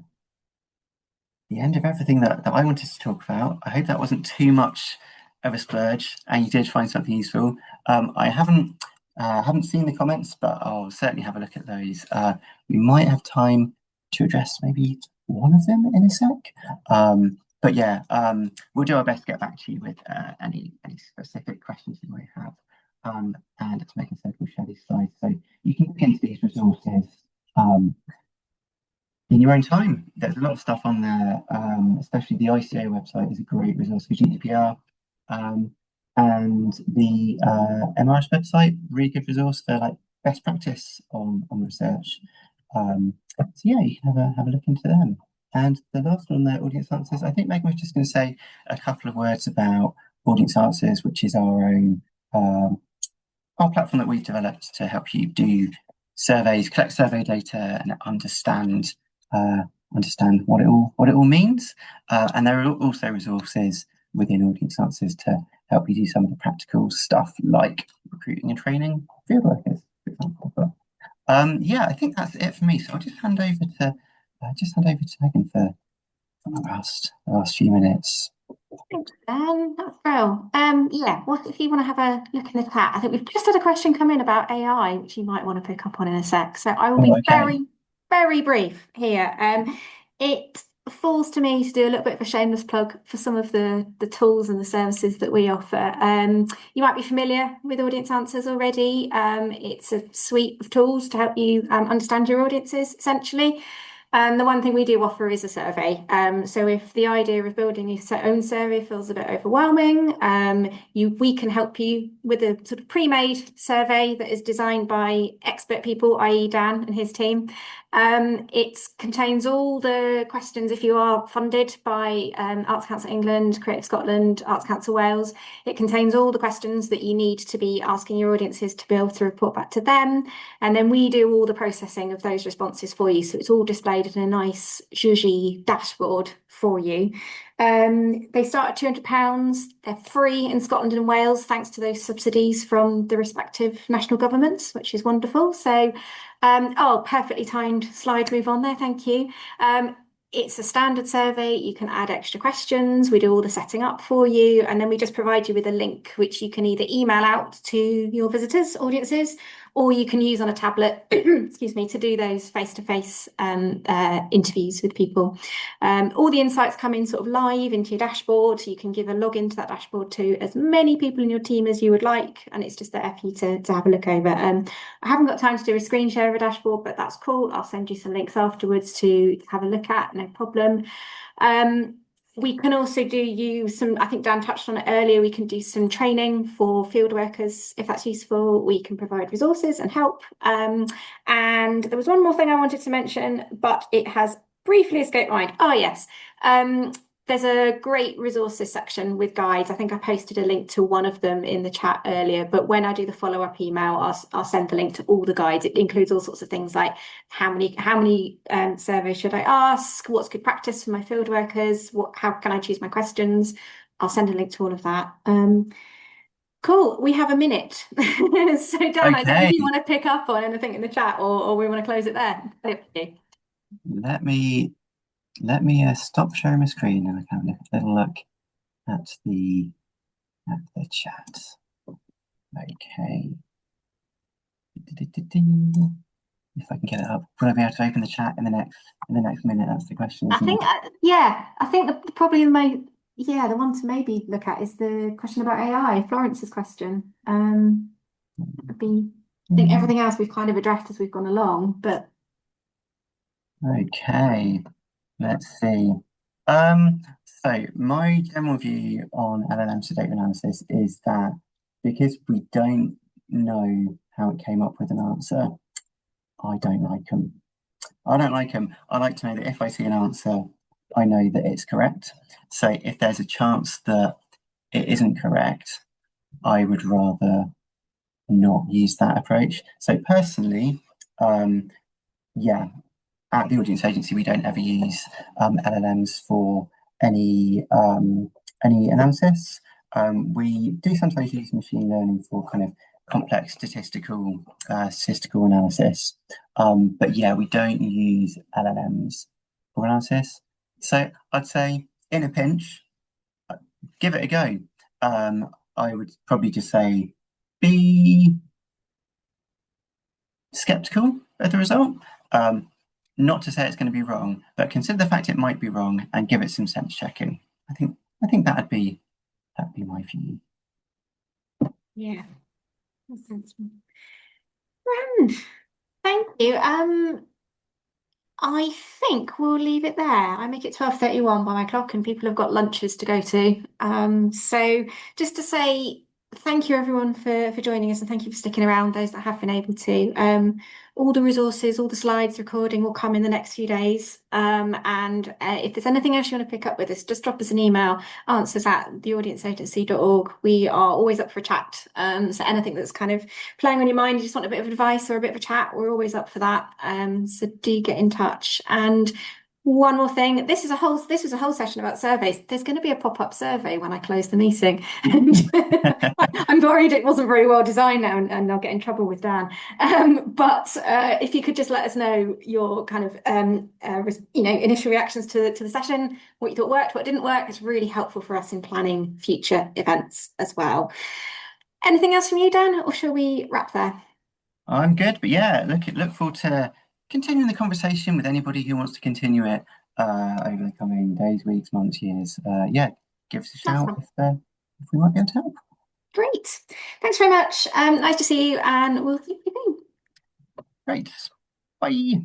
the end of everything that I wanted to talk about. I hope that wasn't too much of a splurge and you did find something useful. I haven't seen the comments, but I'll certainly have a look at those. We might have time to address maybe one of them in a sec. But yeah, we'll do our best to get back to you with any specific questions you might have. And to make a second, we'll share these slides so you can look into these resources in your own time. There's a lot of stuff on there, especially the ICA website is a great resource for GDPR. And the MRS website, really good resource for like best practice on research. So yeah, you can have a look into them. And the last one there, audience answers. I think Megan was just going to say a couple of words about audience answers, which is our own our platform that we've developed to help you do surveys, collect survey data, and understand what it all means. And there are also resources within audience answers to help you do some of the practical stuff like recruiting and training field workers, for example. But yeah, I think that's it for me. So I'll just hand over to Megan for the last few minutes. Thanks, Ben. That's brilliant. Yeah, well, if you want to have a look in the chat, I think we've just had a question come in about AI, which you might want to pick up on in a sec. So I will be Okay. very, very brief here. It falls to me to do a little bit of a shameless plug for some of the tools and the services that we offer. You might be familiar with Audience Answers already. It's a suite of tools to help you understand your audiences, essentially. The one thing we do offer is a survey. So if the idea of building your own survey feels a bit overwhelming, we can help you with a sort of pre-made survey that is designed by expert people, i.e. Dan and his team. It contains all the questions if you are funded by Arts Council England, Creative Scotland, Arts Council Wales. It contains all the questions that you need to be asking your audiences to be able to report back to them. And then we do all the processing of those responses for you. So it's all displayed in a nice zhuzhy dashboard for you. They start at £200. They're free in Scotland and Wales, thanks to those subsidies from the respective national governments, which is wonderful. So, perfectly timed slide move on there. Thank you. It's a standard survey. You can add extra questions. We do all the setting up for you. And then we just provide you with a link, which you can either email out to your visitors, audiences, or you can use on a tablet, excuse me, to do those face-to-face interviews with people. All the insights come in sort of live into your dashboard. So you can give a login to that dashboard to as many people in your team as you would like. And it's just there for you to have a look over. I haven't got time to do a screen share of a dashboard, but that's cool. I'll send you some links afterwards to have a look at, no problem. We can also I think Dan touched on it earlier, we can do some training for field workers if that's useful. We can provide resources and help. And there was one more thing I wanted to mention, but it has briefly escaped my mind. Oh, yes. There's a great resources section with guides. I think I posted a link to one of them in the chat earlier, but when I do the follow-up email, I'll send the link to all the guides. It includes all sorts of things like how many surveys should I ask? What's good practice for my field workers? How can I choose my questions? I'll send a link to all of that. Cool. We have a minute. So Dan, I don't know if Okay, you want to pick up on anything in the chat or we want to close it there. let me stop sharing my screen and I can have a little look at the chat. Okay. If I can get it up, will I be able to open the chat in the next minute? That's the question, isn't it? I think probably the one to maybe look at is the question about AI, Florence's question. I think everything else we've kind of addressed as we've gone along, but Okay, let's see. So my general view on LLMs for data analysis is that because we don't know how it came up with an answer, I don't like them. I don't like them. I like to know that if I see an answer, I know that it's correct. So if there's a chance that it isn't correct, I would rather not use that approach. So personally, yeah, at the audience agency, we don't ever use LLMs for any analysis. We do sometimes use machine learning for kind of complex statistical analysis, but yeah, we don't use LLMs for analysis. So I'd say in a pinch, give it a go. I would probably just say be skeptical of the result. Not to say it's going to be wrong, but consider the fact it might be wrong and give it some sense checking. I think that'd be my view. yeah, that's sensible. Grand. Thank you. I think we'll leave it there. I make it 12:31 by my clock and people have got lunches to go to. So just to say thank you everyone for joining us and thank you for sticking around, those that have been able to. All the resources, all the slides, recording will come in the next few days. And if there's anything else you want to pick up with us, just drop us an email, answers@theaudienceagency.org. We are always up for a chat. So anything that's kind of playing on your mind, you just want a bit of advice or a bit of a chat, we're always up for that. So do get in touch. And one more thing, this was a whole session about surveys. There's going to be a pop-up survey when I close the meeting. And I'm worried it wasn't very well designed now and I'll get in trouble with Dan. But if you could just let us know your kind of initial reactions to the session, what you thought worked, what didn't work, it's really helpful for us in planning future events as well. Anything else from you, Dan, or shall we wrap there? I'm good, but yeah, look forward to continuing the conversation with anybody who wants to continue it. over the coming days, weeks, months, years, yeah, give us a That's shout fine. if we might be able to help. Great. Thanks very much. Nice to see you, and we'll see you soon. Great. Bye.